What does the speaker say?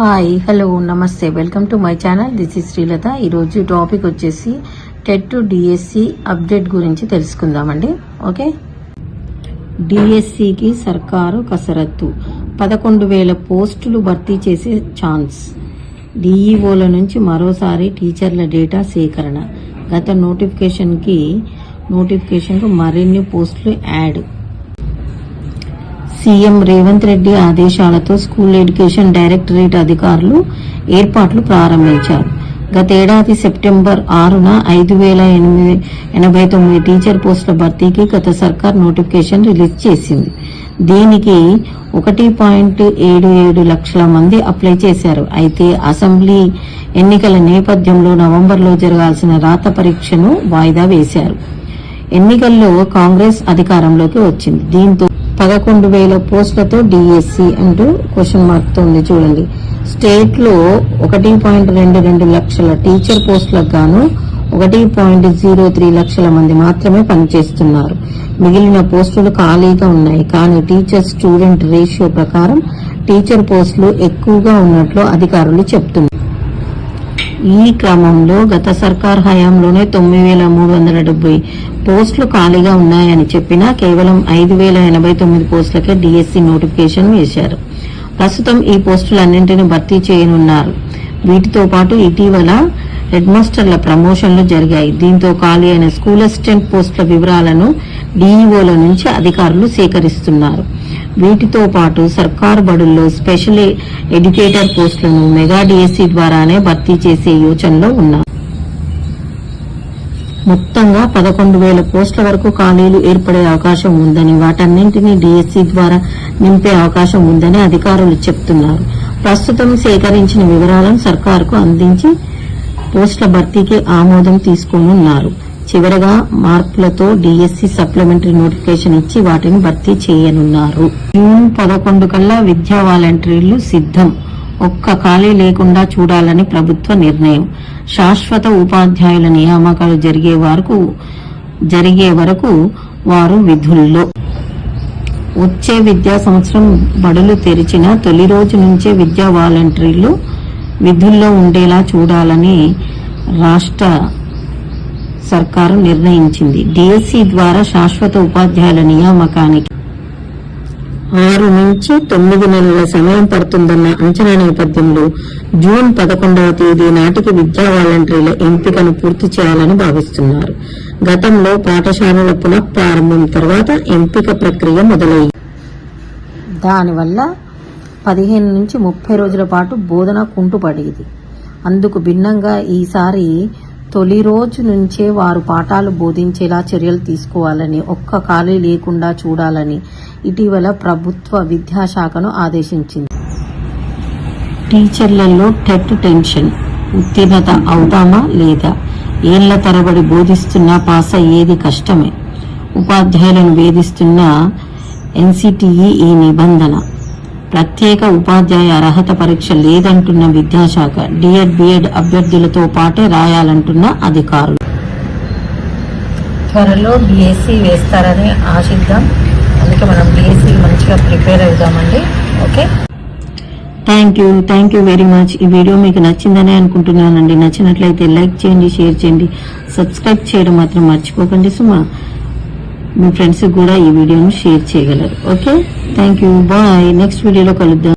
Hi hello నమస్తే welcome to my channel. This is Srilatha. ఈరోజు topic వచ్చేసి టెట్ డిఎస్సి అప్డేట్ గురించి తెలుసుకుందామండి. ఓకే, డిఎస్సికి సర్కారు కసరత్తు, 11,000 పోస్టులు భర్తీ చేసే ఛాన్స్. డిఈఓల నుంచి మరోసారి టీచర్ల డేటా సేకరణ. గత నోటిఫికేషన్కు మరిన్ని పోస్టులు యాడ్. సీఎం రేవంత్ రెడ్డి ఆదేశాలతో స్కూల్ ఎడ్యుకేషన్ డైరెక్టరేట్ అధికారులు ఏర్పాట్లు ప్రారంభించారు. గతేడాది సెప్టెంబర్ 6న 5,089 టీచర్ పోస్టుల భర్తీకి గత సర్కార్ నోటిఫికేషన్ రిలీజ్ చేసింది. దీనికి 1.77 లక్షల మంది అప్లై చేశారు. అయితే అసెంబ్లీ ఎన్నికల నేపథ్యంలో నవంబర్లో జరగాల్సిన రాత పరీక్షను వాయిదా వేశారు. ఎన్నికల్లో కాంగ్రెస్ అధికారంలోకి వచ్చింది. దీంతో 11,000 పోస్టులతో డిఎస్సి అంటూ క్వశ్చన్ మార్క్ తో ఉంది చూడండి. స్టేట్ లో 1.22 లక్షల టీచర్ పోస్టులకు గాను 1.03 లక్షల మంది మాత్రమే పనిచేస్తున్నారు. మిగిలిన పోస్టులు ఖాళీగా ఉన్నాయి. కానీ టీచర్ స్టూడెంట్ రేషియో ప్రకారం టీచర్ పోస్టులు ఎక్కువగా ఉన్నట్లు అధికారులు చెప్తున్నారు. ఈ క్రమంలో గత సర్కార్ హయాంలోనే 9,370 పోస్టులు ఖాళీగా ఉన్నాయని చెప్పినా కేవలం 5,089 పోస్టులకే డిఎస్సి నోటిఫికేషన్ వేశారు. ప్రస్తుతం ఈ పోస్టులన్నింటినీ భర్తీ చేయనున్నారు. వీటితో పాటు ఇటీవల హెడ్ మాస్టర్ల ప్రమోషన్లు జరిగాయి. దీంతో ఖాళీ అయిన స్కూల్ అసిస్టెంట్ పోస్టుల వివరాలను డిఈఓల నుంచి అధికారులు సేకరిస్తున్నారు. వీటితో పాటు సర్కారు బడుల్లో స్పెషల్ ఎడ్యుకేటర్ పోస్టులను మెగా డిఎస్సి ద్వారానే భర్తీ చేసే యోచనలో ఉన్నారు. మొత్తంగా 11,000 పోస్టుల వరకు ఖాళీలు ఏర్పడే అవకాశం ఉందని, వాటన్నింటినీ డిఎస్సి ద్వారా నింపే అవకాశం ఉందని అధికారులు చెప్తున్నారు. ప్రస్తుతం సేకరించిన వివరాలను సర్కారుకు అందించి పోస్టుల భర్తీకి ఆమోదం తీసుకోనున్నారు. చివరగా మార్పులతో డిఎస్సి సప్లిమెంటరీ నోటిఫికేషన్ ఇచ్చి వాటిని భర్తీ చేయనున్నారు. జూన్ 11 కల్లా విద్యా వాలంటీర్లు సిద్ధం. ఒక్క ఖాళీ లేకుండా చూడాలని ప్రభుత్వ నిర్ణయం. శాశ్వత ఉపాధ్యాయుల నియామకాలు జరిగే వరకు వారు విధుల్లో. వచ్చే విద్యా సంవత్సరం బడులు తెరిచిన తొలి రోజు నుంచే విద్యా వాలంటీర్లు విధుల్లో ఉండేలా చూడాలని రాష్ట్ర సర్కారు నిర్ణయించింది. డిఎస్సి ద్వారా శాశ్వత ఉపాధ్యాయుల నియామకానికి 6 నుంచి 9 నెలల సమయం పడుతుందన్న అంచనా నేపథ్యంలో జూన్ 11వ తేదీ నాటికి విద్యా వాలంటీర్ల ఎంపికను పూర్తి చేయాలని భావిస్తున్నారు. గతంలో పాఠశాలల పునఃప్రారంభం తర్వాత ఎంపిక ప్రక్రియ మొదలైంది. దానివల్ల 15 నుంచి 30 రోజుల పాటు బోధన కుంటుపడేది. అందుకు భిన్నంగా ఈసారి తొలి రోజు నుంచే వారు పాఠాలు బోధించేలా చర్యలు తీసుకోవాలని, ఒక్క ఖాళీ లేకుండా చూడాలని ఇటీవల ప్రభుత్వ విద్యాశాఖను ఆదేశించింది. టీచర్లలో టెట్ టెన్షన్. ఉత్తీర్ణత అవుతామా లేదా? ఏళ్ల తరబడి బోధిస్తున్నా పాస్ అయ్యేది కష్టమే. ఉపాధ్యాయులను వేధిస్తున్న ఎన్సిటిఈ ఈ నిబంధన. ప్రత్యేక ఉపాధ్యాయ అర్హత పరీక్ష లేదంటున్న విద్యాశాఖ. డిఎడ్ బిఎడ్ అభ్యర్థులతో పాటే రాయాలంటున్న అధికారులు. త్వరలో డిఎస్సి వేస్తారని ఆశిద్దాం. అందుకే మనం డిఎస్సి మంచిగా ప్రిపేర్ అవుదామండి. Okay, thank you very much. ఈ వీడియో మీకు నచ్చిందని అనుకుంటున్నానండి. నచ్చినట్లయితే లైక్ చేయండి, షేర్ చేయండి, సబ్స్క్రైబ్ చేయడం మాత్రం మర్చిపోకండి. సుమా మీ ఫ్రెండ్స్ కూడా ఈ వీడియోను షేర్ చేయగలరు. Okay, thank you, bye. Next వీడియోలో కలుద్దాం.